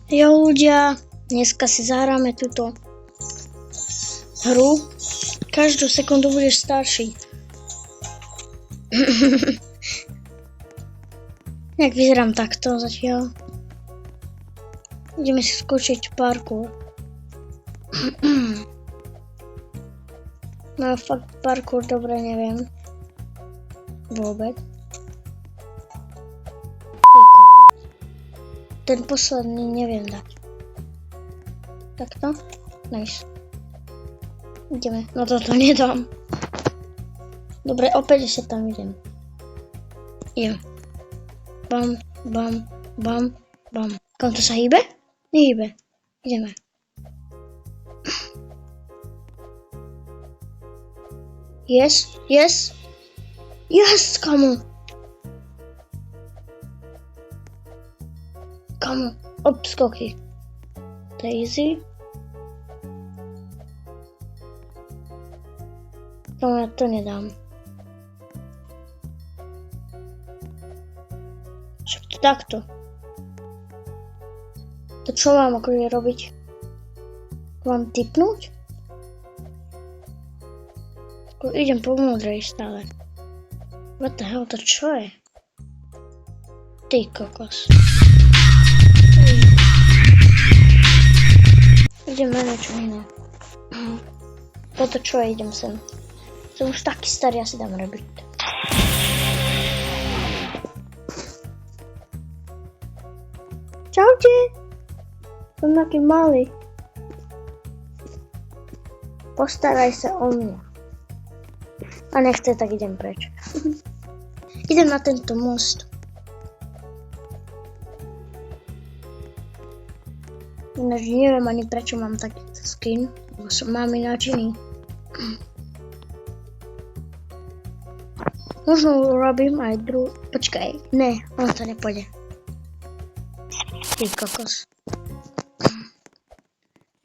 Jo ľudia, dneska si zahráme túto hru. Každú sekundu budeš starší. Jak vyzerám takto zatiaľ. Ideme si skúšiť parkour. No fakt parkour dobre neviem. Vôbec. Ten posledný neviem dať. Takto? Nice. Ideme. No toto nedám. Dobre, opäť ešte tam idem. Idem. Bam, bam, bam, bam. Kam to sa hýbe? Nehýbe. Ideme. Yes, yes. Yes, kamo. Kamo, obskoky. To je easy. No ja to nedám. Však to takto. To čo mám akože robiť? Mám tipnúť? Skôr idem po múdrej stále. What the hell, to čo je? Ty kokos. Idem na niečo iné. Toto čo je, idem sem. Som už taký starý, asi dám rebiť. Čaute! Som taký malý. Postaraj sa o mňa. A nechce, tak idem preč. Idem na tento most. Ináč neviem ani prečo mám takýto skin, lebo mám ináč iný. Možno urobím aj druhú. Počkaj, ne, on to nepôjde. Ty kokos.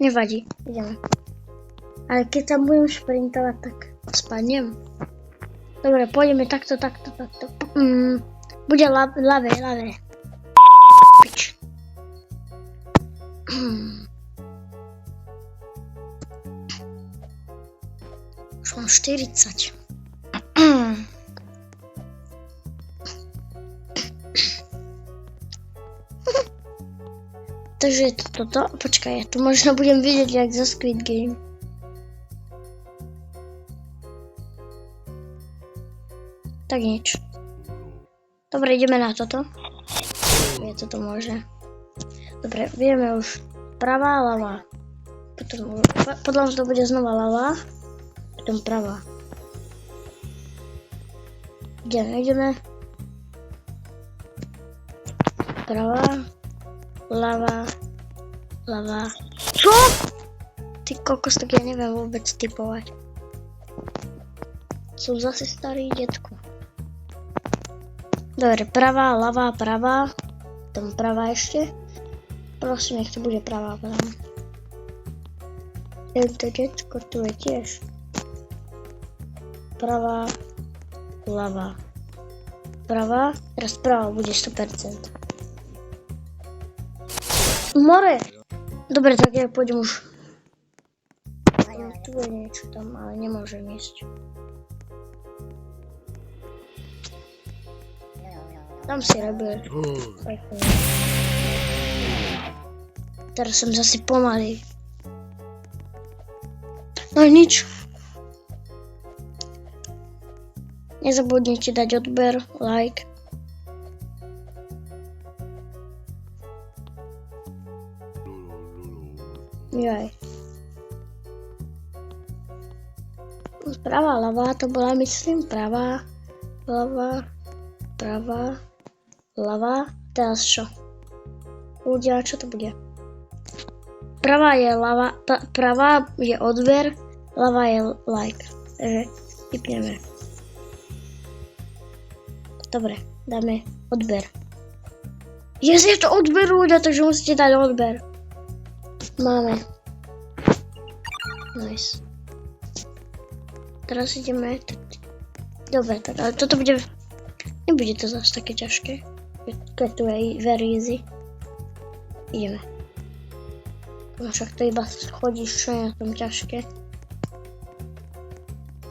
Nevadí, ideme. Ale keď tam budem šprintovať, tak spadnem. Dobre, pôjdeme takto. Bude ľavé. Pič. Už mám 40. Takže je to toto. Počkaj, ja tu možno budem vidieť jak za Squid Game. Tak nič. Dobre, ideme na toto. Je toto môže. Dobre, vieme už pravá, ľavá. Potom, podľa mňa to bude znova ľavá. Potom pravá. Ideme. Pravá. Ľavá. Čo? Ty kokos, tak ja neviem vôbec typovať. Som zase starý detko. Dobre, pravá, ľavá, pravá. Potom pravá ešte. Prosím, nech to bude pravá. Tento detko tu je tiež. Pravá, ľavá. Pravá, teraz pravá bude 100%. More! Dobre, tak ja pôjdem už. Tu je niečo tam, ale nemôžem ísť. Tam si robil. Teraz som zase pomalý. No nič. Nezabudnite dať odber, like. Jaj. Pravá, ľavá, to bola myslím pravá, ľavá, ľavá, teraz čo? Ľudia, čo to bude? Pravá je ľavá, pravá je odber, ľavá je like. Takže typneme. Dobre, dáme odber. Je to odber ľudia, takže musíte dať odber. Máme. Nice. Teraz ideme. Dobre, tak ale toto bude. Nebude to zase také ťažké. Keď tu je very easy. Ideme. No však to iba chodíš, čo je na tom ťažké.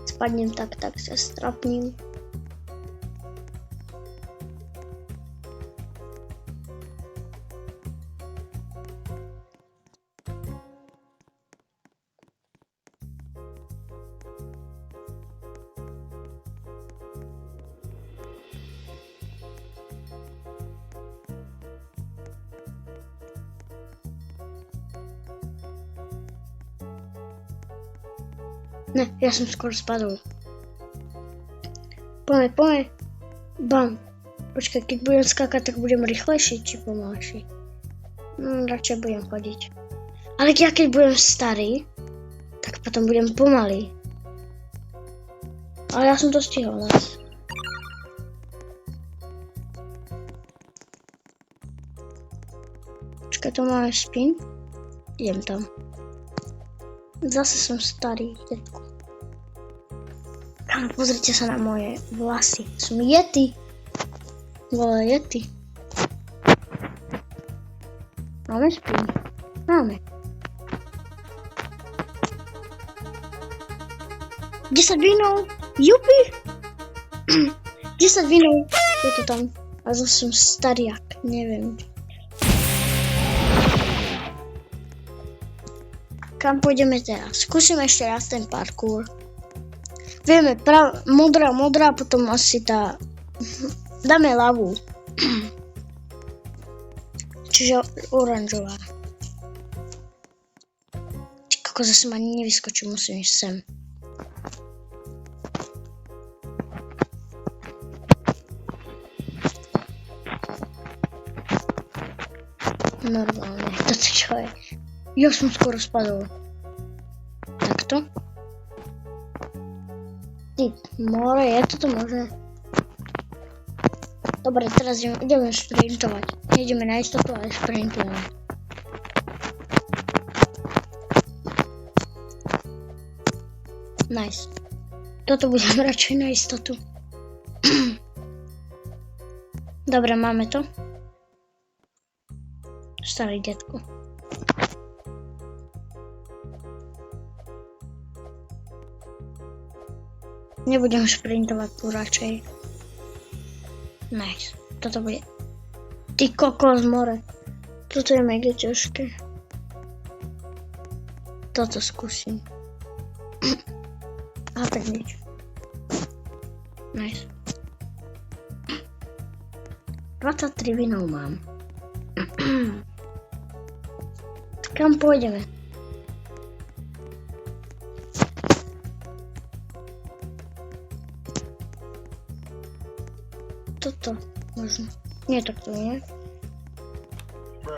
Spadnem tak sa strapním. Ne, ja som skoro spadol. Poďme. Bam. Počkaj, keď budem skákať, tak budem rýchlejší či pomalší. Radšej budem chodiť. Ale ja keď budem starý, tak potom budem pomalý. Ale ja som to stihol nás. Počkaj, to máme spin. Idem tam. Zase som starý, detko. Pozrite sa na moje vlasy. Som Yeti. Vole, Yeti. Máme spin? Máme. 10 vínov. Jupi. 10 vínov. Je to tam. A zase som stariak. Neviem. Kam pôjdeme teraz? Skúsime ešte raz ten parkour. Vieme, modrá, potom asi tá... Dáme ľavú. Čiže oranžová. Kako zase ma nevyskočí, musím ísť sem. Normálne, toto čo je? Ja som skoro spadol. Takto. Ty, more, je toto možné? Dobre, teraz ideme šprintovať. Nejdeme na istotu, ale šprintujeme. Nice. Toto budem radšej na istotu. Dobre, máme to. Starý detko. Nebudem šprintovať tu radšej. Nice. Toto bude... Ty kokos, more. Toto je mega ťažké. Toto skúsim. A tak nič. Nice. 23 vinov mám. Kam pôjdeme? Toto možno. Nie takto, nie?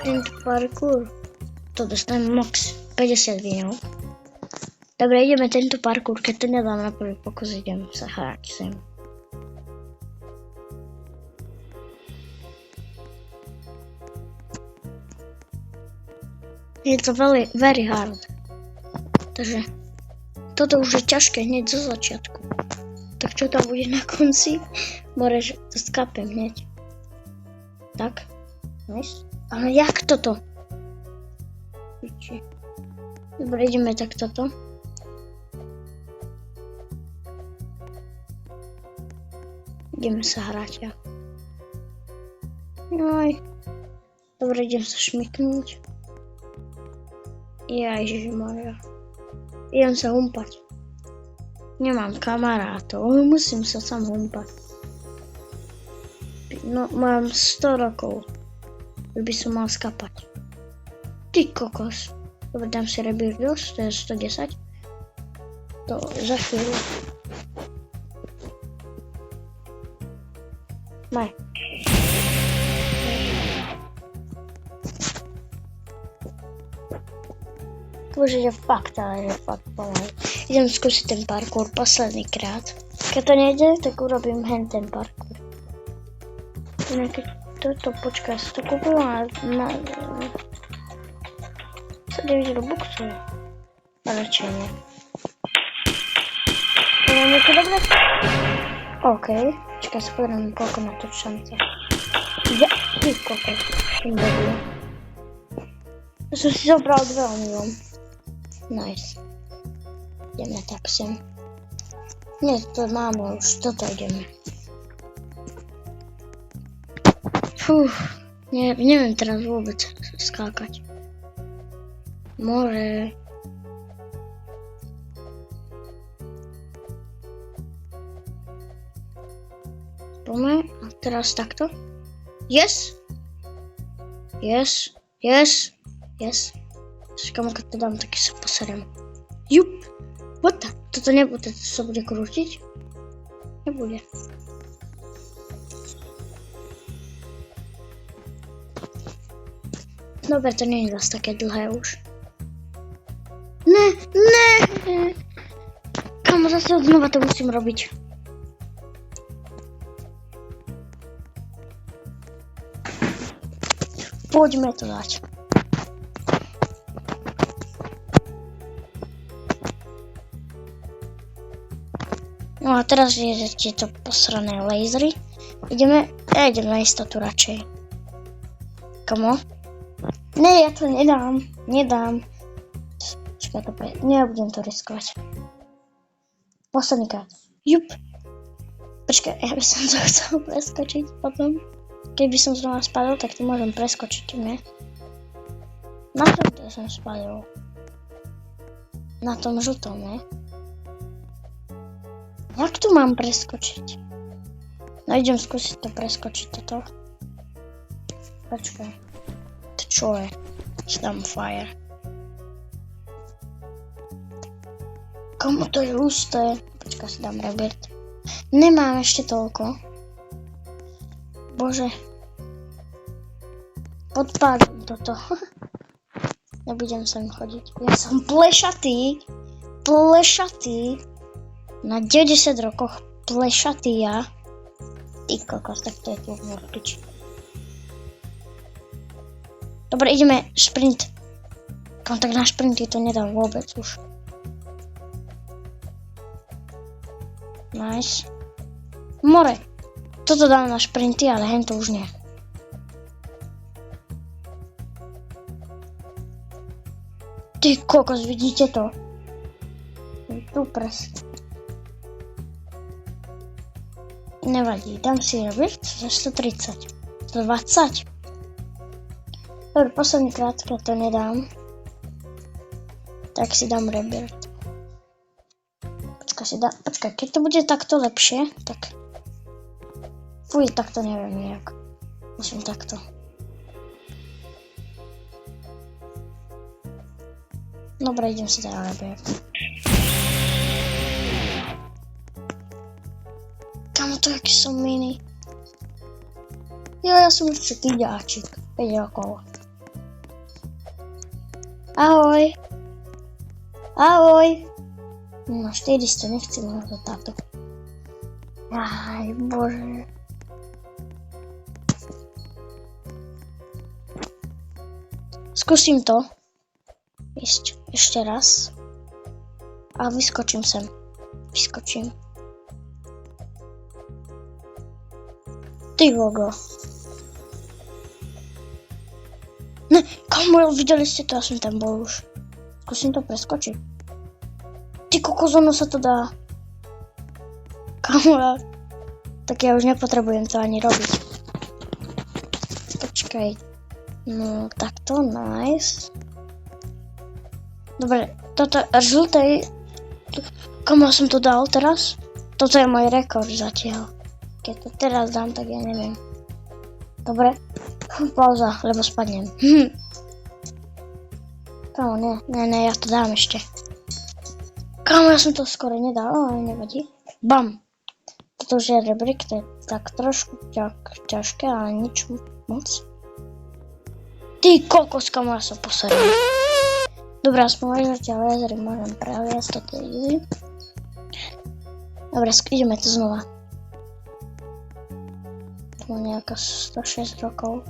Tento parkour. To dostanem max 50 vinov. Dobre, ideme tento parkour, keď to nedám na prvý pokus, idem sa hrať sem. Je to very hard. Takže toto už je ťažké hneď zo začiatku. Tak čo tam bude na konci? Moreš, to skapem hneď. Tak. Nice. Ale jak toto? Dobre, ideme tak toto. Ideme sa hrať. Joj. Dobre, idem sa šmyknúť. Ježišmaria. Idem sa humpať. Nemám kamarátov, musím sa sám humpať. No, mám 100 rokov. By som mal skapať. Ty kokos. Dobre, dám si rebirdos, to je 110. To za chvíľu. Maj. Bože, je fakt, ale je fakt pomaly. Idem skúsiť ten parkour posledný krát. Keď to nejde, tak urobím hen ten parkour. Keď toto, počkaj, sa to kúpil a sa 9 robuxov. A radšej nie. Poviem, je to dobré? OK. Počkaj, sa povedám, koľko má to šance. Ja, ty kokos. Tým dobu. Som si zobral 2 omylom. Nice. Ideme tak sem. Nie, to máme už, toto ideme. Neviem teraz vôbec skákať. More. Poďme, a teraz takto. Yes! Yes, yes, yes. Čakám, keď to dám, tak sa poserem. Jup! What the? Toto nebude, to sa bude krútiť? Nebude. Dobre, to nie je zase také dlhé už. Ne! Kamo, zase odnova to musím robiť. Poďme to dať. No a teraz je tieto posrané lasery. Idem na istotu radšej. Kamo? Ne, ja to nedám. Čakaj, nebudem to riskovať. Posledný krát. Jup. Počkaj, ja by som to chcel preskočiť potom. Keby som znova spadol, tak to môžem preskočiť, ne? Na tomto som spadol. Na tom žltom, ne? Jak tu mám preskočiť? No idem skúsiť to preskočiť toto. Počkaj. To čo je? Dám fire. Komu to je husté? Počkaj, si dám rebirth. Nemám ešte toľko. Bože. Podpálim toto. Nebudem sem chodiť. Ja som plešatý. Na 90 rokoch plešatý ja. Ty kokos, tak to je tu morpič. Dobre, ideme sprint. Kam tak na sprinty to nedám vôbec už. Nice. More. Toto dám na sprinty, ale hen to už nie. Ty kokos, vidíte to? Tu presne. Nevadí, dám si rebirth za 130. 120. Dobre, posledný krát, keď to nedám, tak si dám rebirth. Počkaj, keď to bude takto lepšie, tak... Fuj, takto neviem nejak. Musím takto. Dobre, idem si teda rebirth. Kamo to, aký som mini. Ja som ešte kyďáčik. 5 rokov. Ahoj. No 400, nechcem ho táto. Aj, bože. Skúsim to. Ísť ešte raz. A vyskočím sem. Ty vogo. Ne, kamo, videli ste to, ja som tam bol už. Skúsim to preskočiť. Ty kokos, ono sa to dá. Kamo, tak ja už nepotrebujem to ani robiť. Počkaj. No, takto, nice. Dobre, toto žltej... Kamo som to dal teraz? Toto je môj rekord zatiaľ. Keď to teraz dám, tak ja neviem. Dobre. Pauza, lebo spadnem. Kamo, ne, ja to dám ešte. Kamo, ja som to skoro nedal, ale nevadí. Bam. Toto už je rebrík, to je tak trošku ťažké, ale nič moc. Ty kokos, kamo, ja som posadil. Dobre, aspoň zatiaľ lasery môžem previesť, toto je easy. Dobre, ideme to znova. Tu nejaká 106 rokov.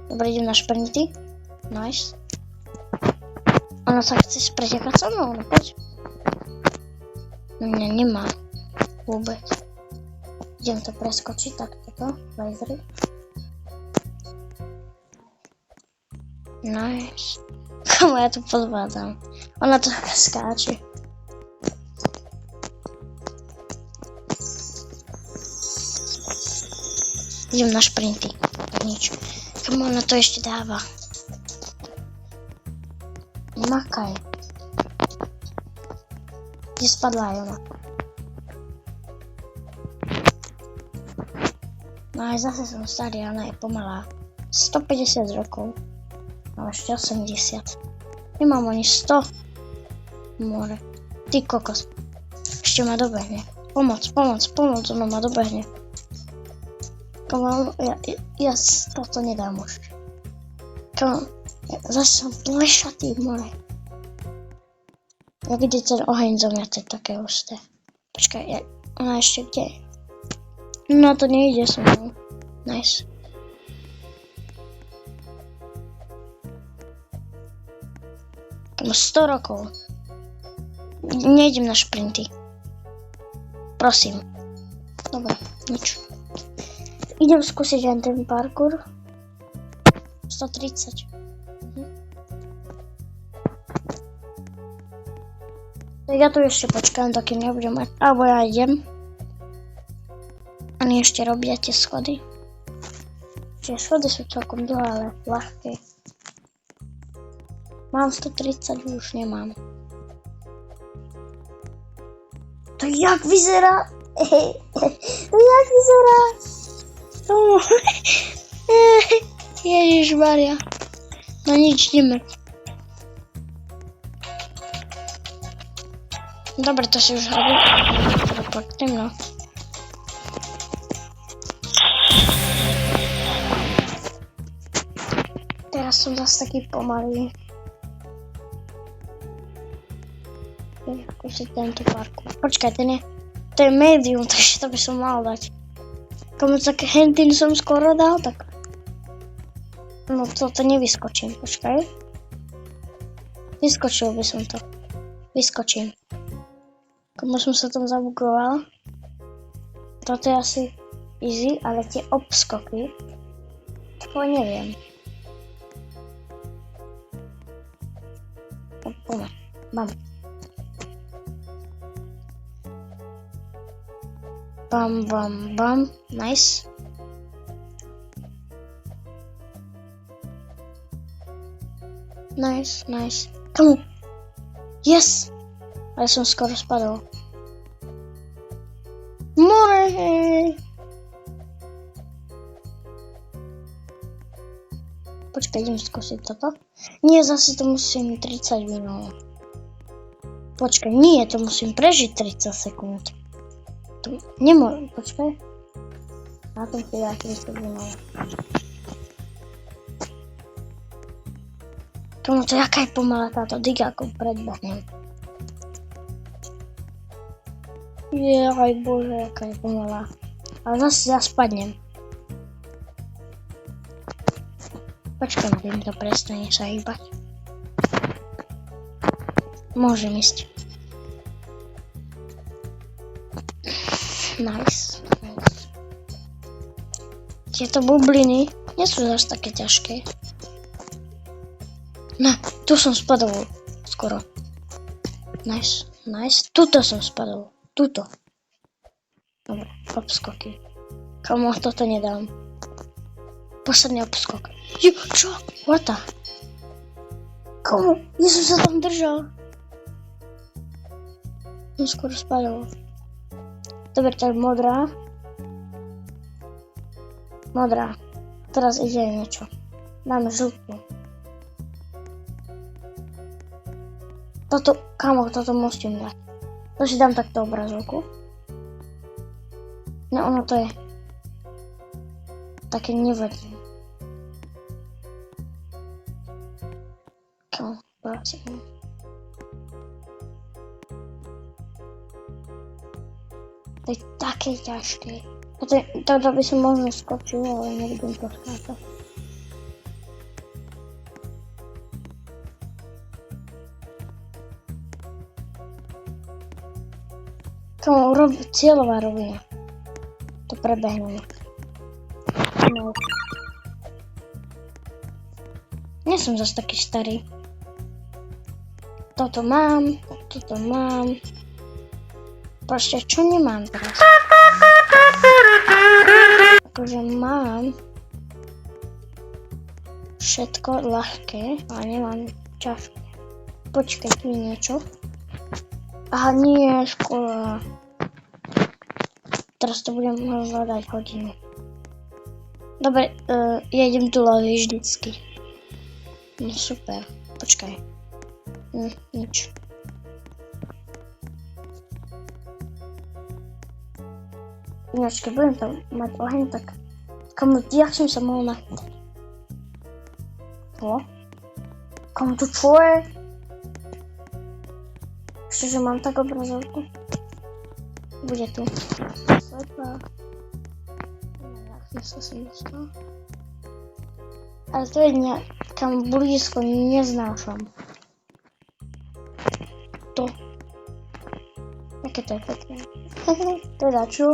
Dobre, idem na šprinty. Nice. Ona sa chce pretekať so mnou, no poď. No mňa nemá. Vôbec. Idem to preskočiť, tak toto, lasery. Nice. Komu ja tu podvádzam? Ona to skáče. Idem na šprinty. Tak nič. Komu ona to ešte dáva? Makaj. Kde spadla aj ona? No aj zase som starý, ona je pomalá. 150 rokov. No ešte 80. Nemám ani 100. More. Ty kokos. Ešte ma dobehne. Pomoc, ona ma dobehne. Ja toto nedám už. Zase som plešatý, more. Jak ide ten oheň zo mňa, to je také husté. Počkaj, ona ešte kde je? No to nejde so mnou. Nice. Mám 100 rokov. Nejdem na šprinty. Prosím. Dobre, nič. Idem skúsiť len ten parkour. 130. Tak ja tu ešte počkám, dokým nebudem mať. Alebo ja idem. Oni ešte robia tie schody. Tie schody sú celkom dlhé, ale ľahké. Mám 130, už nemám. To jak vyzerá? To jak vyzerá? Ježišmaria. No nič, ideme. Dobre, to si už robím. Poďme, no. Teraz som zase taký pomalý. Skúsiť tento parkour. Počkaj, to je medium, takže to by som mal dať. Komu tak hentin som skoro dal, tak... No toto nevyskočím, počkaj. Vyskočil by som to. Vyskočím. Komu som sa tam zabugoval. Toto je asi easy, ale tie obskoky... To neviem. Bam. Bam, bam, bam. Nice. Nice, nice. Come on. Yes! Ale som skoro spadol. More! Počkaj, idem skúsiť toto. Nie, zase to musím 30 minút. Počkaj, nie, to musím prežiť 30 sekúnd. Nemôžem, počkaj. Na tom si dá 30 minút. Tomu to jaká je pomalá táto diga, ako predbehnem. Aj bože, jaká je pomalá. Ale zase spadnem. Počkaj, kým to prestane sa hýbať. Môžem ísť. Nice. Tieto bubliny nie sú zase také ťažké. No, tu som spadol skoro. Nice, nice. Tuto som spadol. Tuto. Dobre, obskoky. Komu toto nedám. Posledný obskok. Čo? What the? Komu? Ja som sa tam držal. Som skoro spadol. Dobre, tak modrá. Modrá. Teraz ide niečo. Dáme žltú. Toto, kamo, toto musím dať. To si dám takto obrazovku. No, ono to je také nevadí. Kamo, prosím. To je také ťažké. Toto by som možno skočil, ale nebudem to skáčať. Tomu cieľová rovina. To prebehneme. No. Nie som zase taký starý. Toto mám. Proste, čo nemám teraz? Akože mám všetko ľahké, ale nemám ťažké. Počkaj, tu je niečo. Aha, nie, škola. Teraz to budem hľadať hodinu. Dobre, ja idem tu loviť vždycky. No super, počkaj. Nič. Ináč, keď budem tam mať oheň, tak komu, jak som sa mohol nachytať? O? Komu to čo je? Ešte, že mám tak obrazovku. Bude tu. Svetla. Jak som sa sem dostal? Ale to je kam blízko neznášam. To. Aké to je pekné. Teda čo?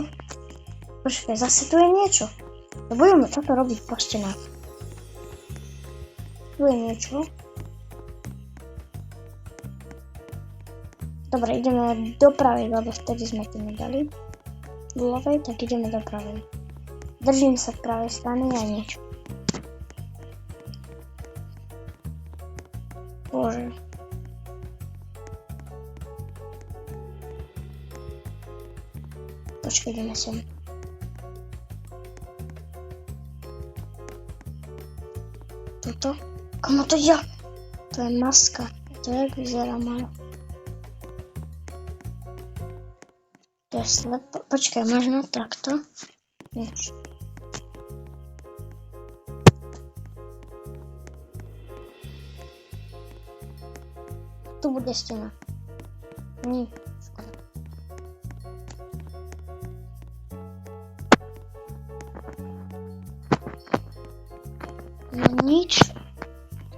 Počkaj, zase tu je niečo. Budeme toto robiť po stenách. Tu je niečo. Dobre, ideme do pravej, lebo vtedy sme to nedali. Do ľavej, tak ideme do pravej. Držím sa pravej strany a nič. Bože. Počkaj, ideme sem. Toto? Komu to ja? To je maska. To jak vyzerá malo. To je slepo. Počkaj, možno takto? Nič. Tu bude stena. Nie. No nič.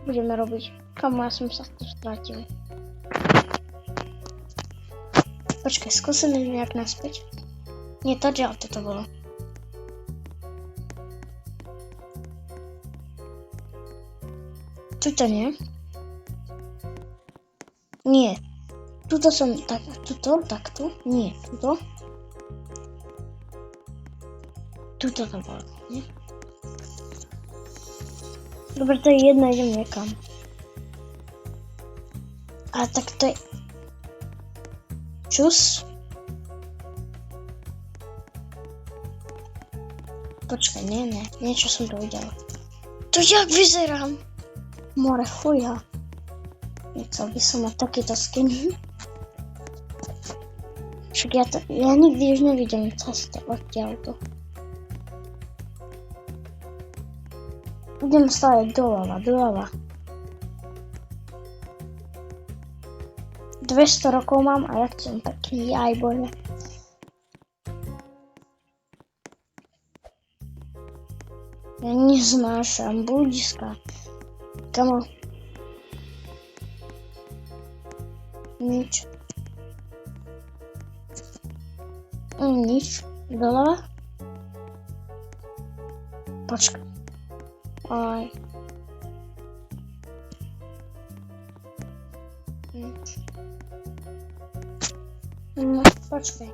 Budeme robiť. Kamu, ja som sa tu stratil. Počkaj, skúsime nejak naspäť. Nie, to ďalej toto bolo. Tuto nie? Nie. Tuto som tak, tuto, takto. Nie, tuto. Tuto to bolo, nie? Dobre, to je jedno, idem niekam. A tak to je... Čus. Počkaj, nie, niečo som to videl. To jak vyzerám? More chuja. Nechcel by som mať takýto skin. Však ja nikdy už nevidím cestu odtiaľto. Idem stále doľava. 200 rokov mám a ja chcem taký, aj bože. Ja neznášam bludiska. Kamo. Nič. Nič. Doľava? Počkaj. Aj. Nič. No, počkaj.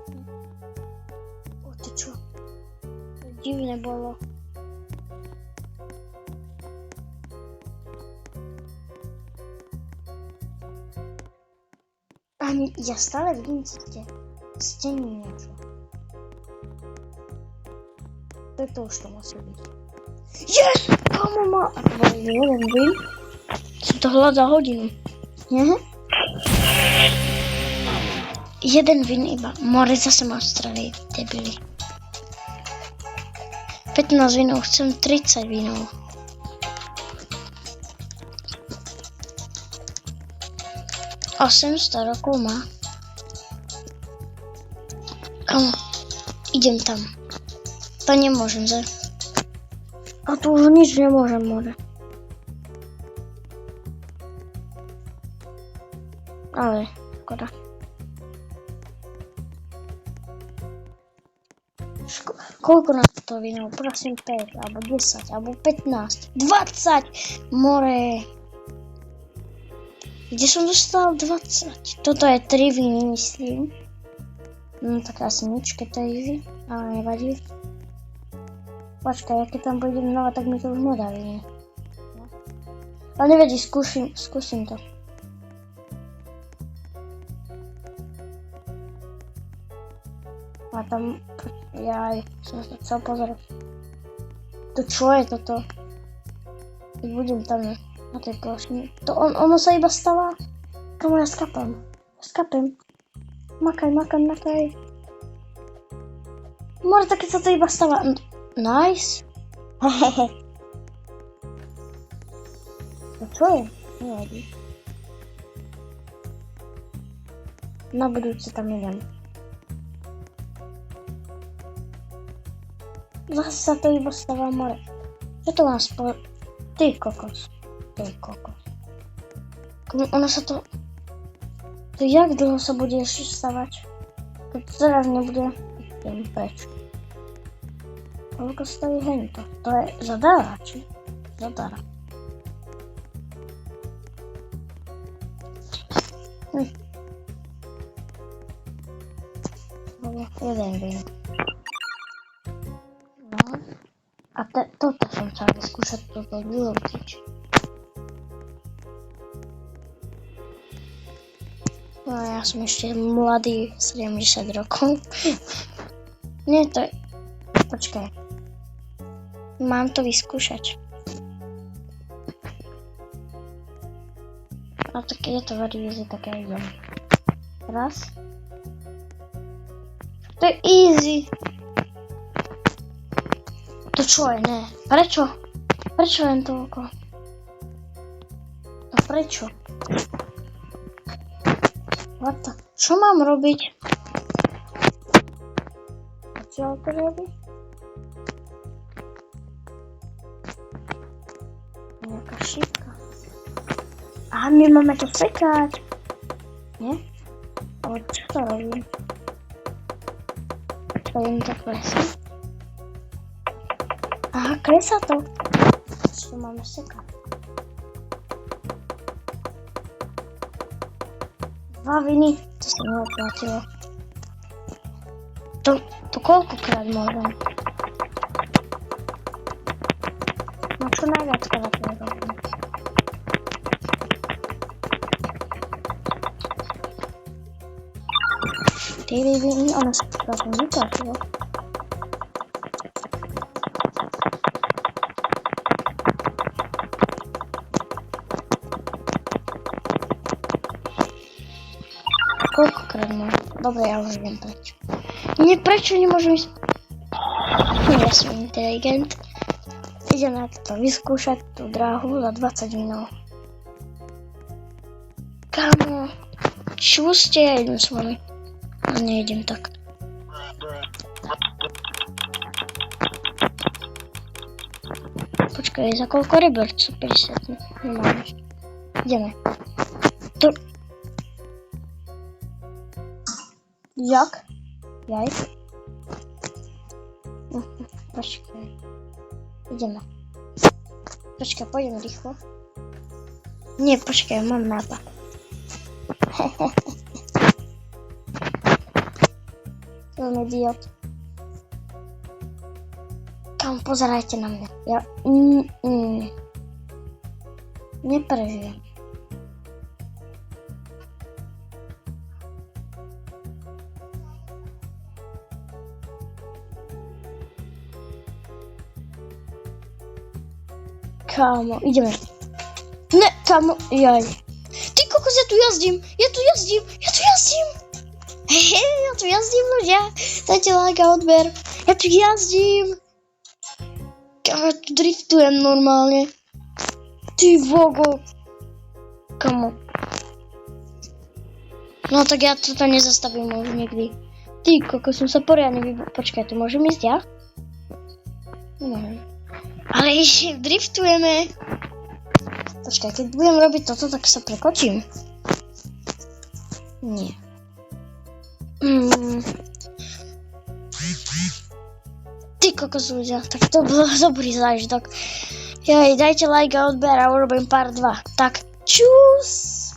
O, to čo? To divné bolo. A ja stále vidím stení niečo. To už to musí byť. Yes! Kamo má... A to bol jeden win. Som to hľadal hodinu. Jeden win iba. More zase ma strelí, debili. 15 winov, chcem 30 winov. Osemsto rokov má. Kamo, idem tam. To nemôžem, že? A tu už nič nemôžem, more. Ale, škoda. Koľko nás to vynou? Prosím 5, alebo 10, alebo 15, 20! More! Kde som dostal 20? Toto je 3 viny, myslím. No tak asi nič, keď to je easy, ale nevadí. Počkaj, keď tam budem znova, tak mi to už nedá viny. Ale nevadí, skúsim to. A tam, jaj, som sa chcel pozerať. To čo je toto? Keď budem tam na tej plošine. To ono sa iba stáva. Komu ja skapem. Makaj. More také sa to iba stáva. Nice. To čo je? Nevadí. Na budúce tam idem. Zase sa to iba stáva more. Čo to vás po... Ty kokos. Ono sa to... To jak dlho sa bude ešte stavať? Keď to teraz nebude... Idem preč. Koľko stojí hento? To je zadara, či? Zadara. Jeden vím. A toto som chcel vyskúšať, toto vyloutiť. No ja som ešte mladý, 70 rokov. Nie, to je... Počkaj. Mám to vyskúšať. A tak je to very easy, tak ja idem. Raz. To je easy. To čo je, ne? Prečo? Prečo len toľko? No prečo? Čo mám robiť? A čo to robí? Nejaká šipka. Aha, my máme to sekať. Nie? Ale čo to robí? Čo je mi to klesá? Aha, klesá to. Čo máme sekať? 2 viny. To sa neoplatilo. To koľkokrát môžem? No čo najviackrát to robím. Ty viny, ono sa celkom vyplatilo. Koľkokrát môžem? Dobre, ja už idem preč. Nie, prečo nemôžem ísť? Ja som inteligent. Idem na to vyskúšať tú dráhu za 20 minút. Kámo, čo ste? Ja idem s vami. A nejdem tak. Počkaj, za koľko rebert? 50. Nemáme. Ideme. To... Jak? Jaj? Počkaj. Ideme. Počkaj, pôjdeme rýchlo. Nie, počkaj, mám nápad. Som idiot. Kam, pozerajte na mňa. Ja... Neprežijem. Kámo, ideme. Ne, kámo, jaj. Ty kokos, ja tu jazdím. Hehe, ja tu jazdím, ľudia. Dajte like a odber. Ja tu jazdím. Ja tu driftujem normálne. Ty vogo. Kámo. No tak ja to nezastavím už nikdy. Ty kokos, som sa poriadne vybral. Počkaj, tu môžem ísť ja? Nemôžem. Ale ešte driftujeme. Počkaj, keď budem robiť toto, tak sa prekočím. Nie. Ty kokos ľudia. Tak to bol dobrý zážitok. Dajte like a odber a urobím part 2. Tak čus!